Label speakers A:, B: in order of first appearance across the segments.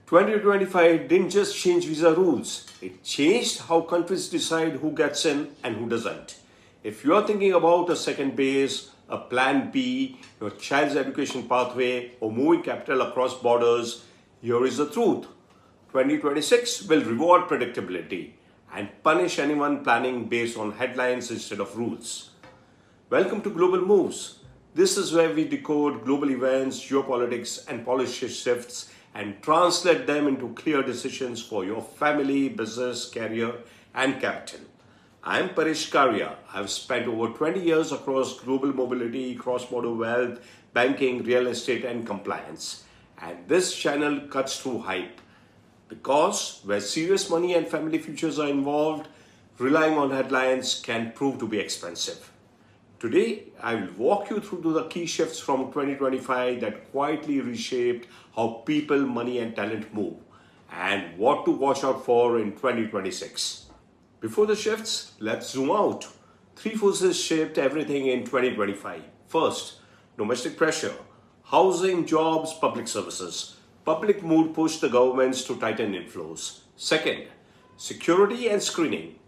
A: 2025 didn't just change visa rules, it changed how countries decide who gets in and who doesn't. If you are thinking about a second base, a plan B, your child's education pathway, or moving capital across borders, here is the truth. 2026 will reward predictability and punish anyone planning based on headlines instead of rules. Welcome to Global Moves. This is where we decode global events, geopolitics, and policy shifts and translate them into clear decisions for your family, business, career, and capital. I am Paresh Karia. I have spent over 20 years across global mobility, cross-border wealth, banking, real estate, and compliance. And this channel cuts through hype because where serious money and family futures are involved, relying on headlines can prove to be expensive. Today, I will walk you through the key shifts from 2025 that quietly reshaped how people, money, and talent move, and what to watch out for in 2026. Before the shifts, let's zoom out. Three forces shaped everything in 2025. First, domestic pressure, housing, jobs, public services. Public mood pushed the governments to tighten inflows. Second, security and screening.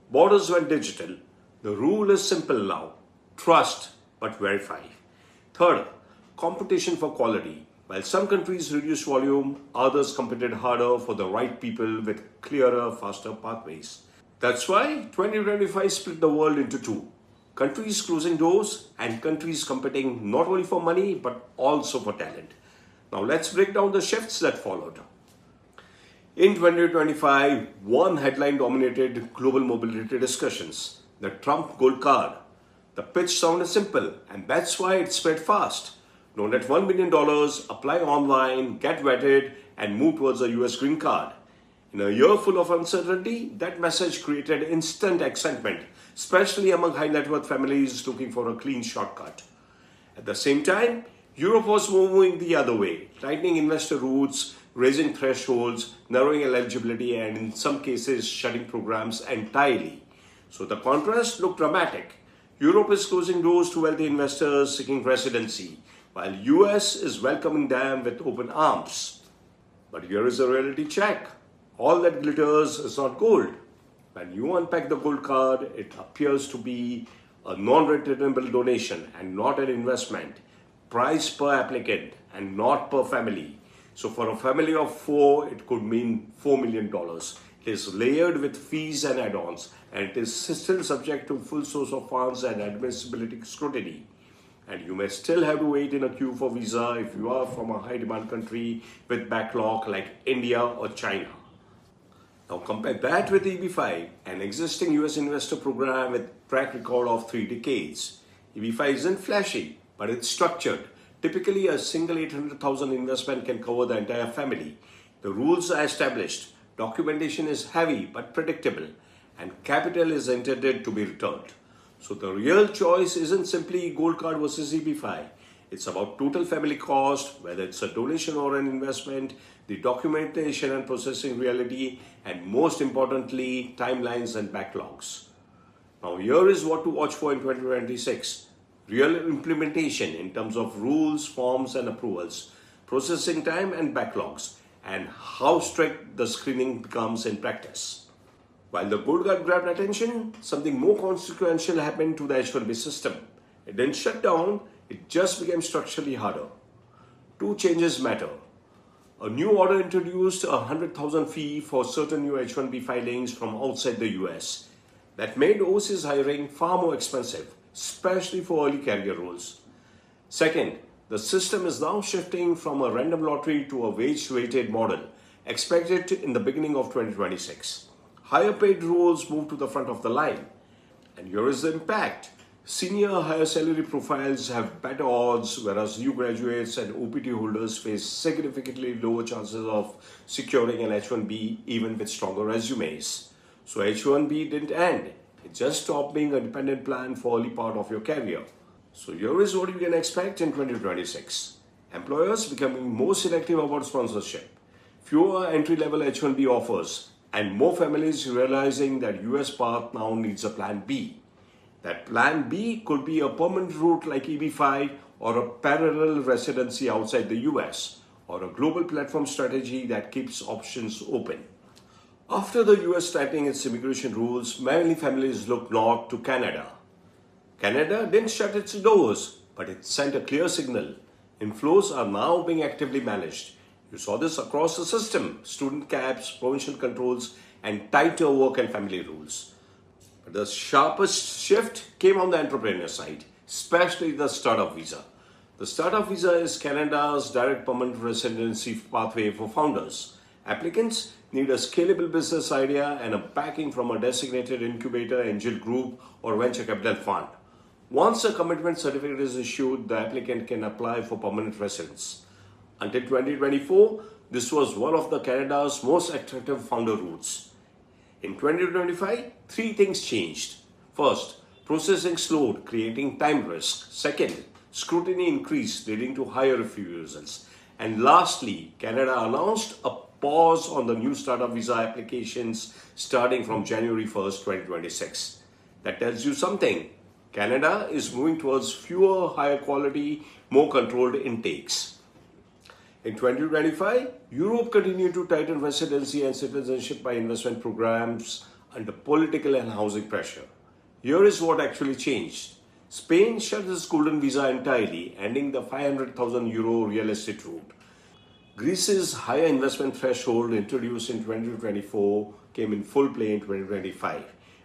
A: Borders went digital. The rule is simple now. Trust but verify. Third, competition for quality. While some countries reduced volume, others competed harder for the right people with clearer, faster pathways. That's why 2025 split the world into two. Countries closing doors and countries competing not only for money but also for talent. Now let's break down the shifts that followed. In 2025, one headline dominated global mobility discussions: the Trump Gold Card. The pitch sounded simple, and that's why it spread fast. Known at $1 million, apply online, get vetted, and move towards a US green card. In a year full of uncertainty, that message created instant excitement, especially among high net worth families looking for a clean shortcut. At the same time, Europe was moving the other way, tightening investor routes, raising thresholds, narrowing eligibility, and in some cases, shutting programs entirely. So the contrast looked dramatic. Europe is closing doors to wealthy investors seeking residency, while US is welcoming them with open arms. But here is a reality check. All that glitters is not gold. When you unpack the gold card, it appears to be a non-returnable donation and not an investment. Price per applicant and not per family. So for a family of four, it could mean $4 million. It is layered with fees and add-ons, and it is still subject to full source of funds and admissibility scrutiny. And you may still have to wait in a queue for visa if you are from a high demand country with backlog like India or China. Now compare that with EB-5, an existing US investor program with track record of 3 decades. EB-5 isn't flashy, but it's structured. Typically, a single $800,000 investment can cover the entire family. The rules are established. Documentation is heavy but predictable, and capital is intended to be returned. So the real choice isn't simply gold card versus EB-5. It's about total family cost, whether it's a donation or an investment, the documentation and processing reality, and most importantly, timelines and backlogs. Now here is what to watch for in 2026. Real implementation in terms of rules, forms, and approvals, processing time and backlogs, and how strict the screening becomes in practice. While the gold card grabbed attention, something more consequential happened to the H-1B system. It didn't shut down, it just became structurally harder. Two changes matter. A new order introduced a $100,000 fee for certain new H-1B filings from outside the US. That made overseas hiring far more expensive, especially for early career roles. Second, the system is now shifting from a random lottery to a wage-weighted model, expected in the beginning of 2026. Higher paid roles move to the front of the line. And here is the impact. Senior higher salary profiles have better odds, whereas new graduates and OPT holders face significantly lower chances of securing an H-1B even with stronger resumes. So H-1B didn't end. It just stopped being a dependent plan for early part of your career. So here is what you can expect in 2026. Employers becoming more selective about sponsorship, fewer entry-level H-1B offers, and more families realizing that US path now needs a plan B. That plan B could be a permanent route like EB-5 or a parallel residency outside the US, or a global platform strategy that keeps options open. After the US tightening its immigration rules, many families looked north to Canada. Canada didn't shut its doors, but it sent a clear signal. Inflows are now being actively managed. You saw this across the system: student caps, provincial controls, and tighter work and family rules. But the sharpest shift came on the entrepreneur side, especially the startup visa. The startup visa is Canada's direct permanent residency pathway for founders. Applicants need a scalable business idea and a backing from a designated incubator, angel group, or venture capital fund. Once a commitment certificate is issued, the applicant can apply for permanent residence. Until 2024, this was one of Canada's most attractive founder routes. In 2025, three things changed. First, processing slowed, creating time risk. Second, scrutiny increased, leading to higher refusals. And lastly, Canada announced a pause on the new startup visa applications starting from January 1st, 2026. That tells you something. Canada is moving towards fewer, higher quality, more controlled intakes. In 2025, Europe continued to tighten residency and citizenship by investment programs under political and housing pressure. Here is what actually changed. Spain shut its Golden Visa entirely, ending the €500,000 real estate route. Greece's higher investment threshold introduced in 2024 came in full play in 2025,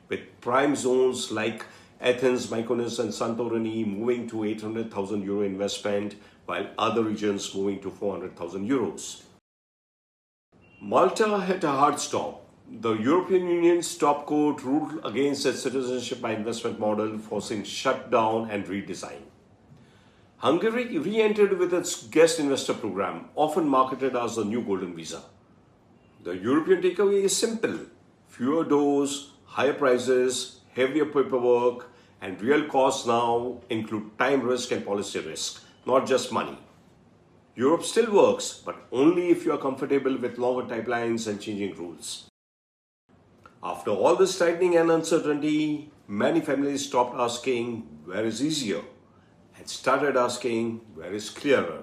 A: with prime zones like Athens, Mykonos, and Santorini moving to €800,000 investment, while other regions moving to €400,000. Malta hit a hard stop. The European Union's top court ruled against its citizenship by investment model, forcing shutdown and redesign. Hungary re-entered with its guest investor program, often marketed as the new Golden Visa. The European takeaway is simple: fewer doors, higher prices, heavier paperwork, and real costs now include time risk and policy risk, not just money. Europe still works, but only if you are comfortable with longer timelines and changing rules. After all this tightening and uncertainty, many families stopped asking, "Where is easier?" and started asking, "Where is clearer?"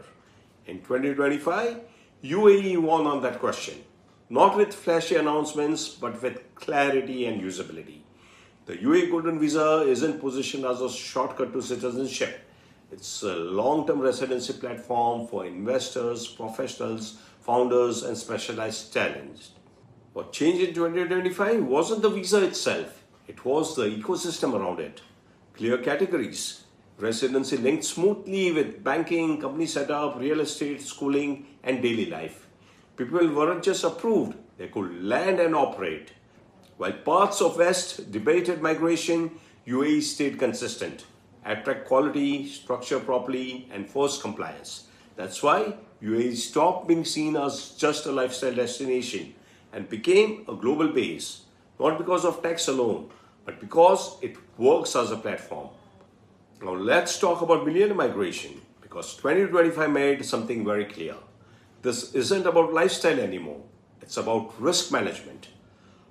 A: In 2025, UAE won on that question, not with flashy announcements, but with clarity and usability. The UAE Golden Visa isn't positioned as a shortcut to citizenship. It's a long-term residency platform for investors, professionals, founders, and specialized talents. What changed in 2025 wasn't the visa itself, it was the ecosystem around it. Clear categories, residency linked smoothly with banking, company setup, real estate, schooling, and daily life. People weren't just approved, they could land and operate. While parts of West debated migration, UAE stayed consistent. Attract quality, structure properly, and force compliance. That's why UAE stopped being seen as just a lifestyle destination and became a global base, not because of tax alone, but because it works as a platform. Now let's talk about millionaire migration, because 2025 made something very clear. This isn't about lifestyle anymore, it's about risk management.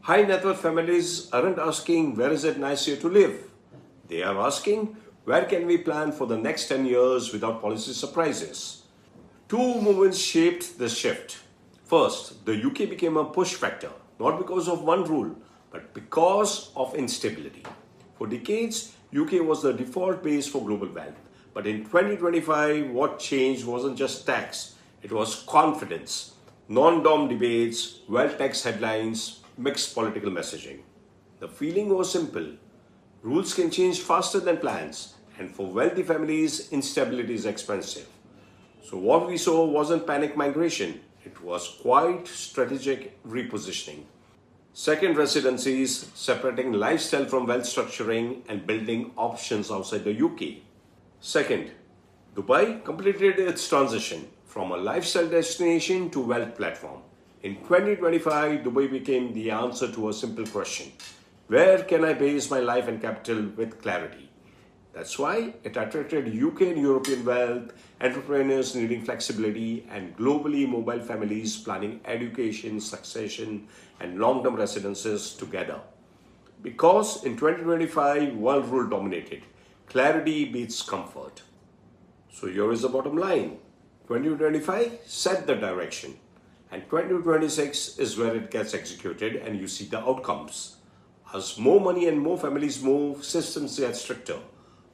A: High net worth families aren't asking, "Where is it nice here to live?" They are asking, "Where can we plan for the next 10 years without policy surprises?" Two movements shaped this shift. First, the UK became a push factor, not because of one rule, but because of instability. For decades, UK was the default base for global wealth. But in 2025, what changed wasn't just tax, it was confidence. Non-dom debates, wealth tax headlines, mixed political messaging. The feeling was simple. Rules can change faster than plans, and for wealthy families, instability is expensive. So what we saw wasn't panic migration, it was quite strategic repositioning. Second, residencies, separating lifestyle from wealth structuring and building options outside the UK. Second, Dubai completed its transition from a lifestyle destination to wealth platform. In 2025, Dubai became the answer to a simple question: where can I base my life and capital with clarity? That's why it attracted UK and European wealth, entrepreneurs needing flexibility, and globally mobile families planning education, succession, and long-term residences together. Because in 2025, one rule dominated: clarity beats comfort. So here is the bottom line. 2025 set the direction, and 2026 is where it gets executed and you see the outcomes. As more money and more families move, systems get stricter.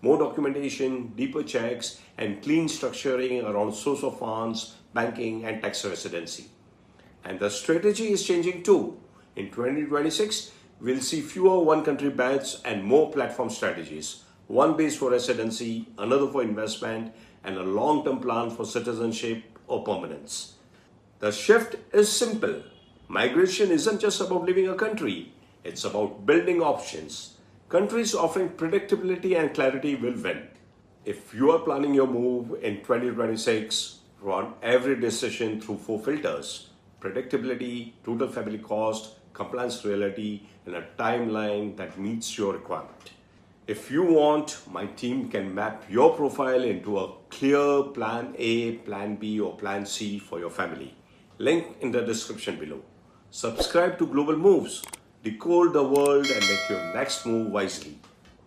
A: More documentation, deeper checks, and clean structuring around source of funds, banking, and tax residency. And the strategy is changing too. In 2026, we'll see fewer one country bets and more platform strategies. One base for residency, another for investment, and a long term plan for citizenship or permanence. The shift is simple. Migration isn't just about leaving a country, it's about building options. Countries offering predictability and clarity will win. If you are planning your move in 2026, run every decision through 4 filters: predictability, total family cost, compliance reality, and a timeline that meets your requirement. If you want, my team can map your profile into a clear plan A, plan B, or plan C for your family. Link in the description below. Subscribe to Global Moves. Decode the world and make your next move wisely.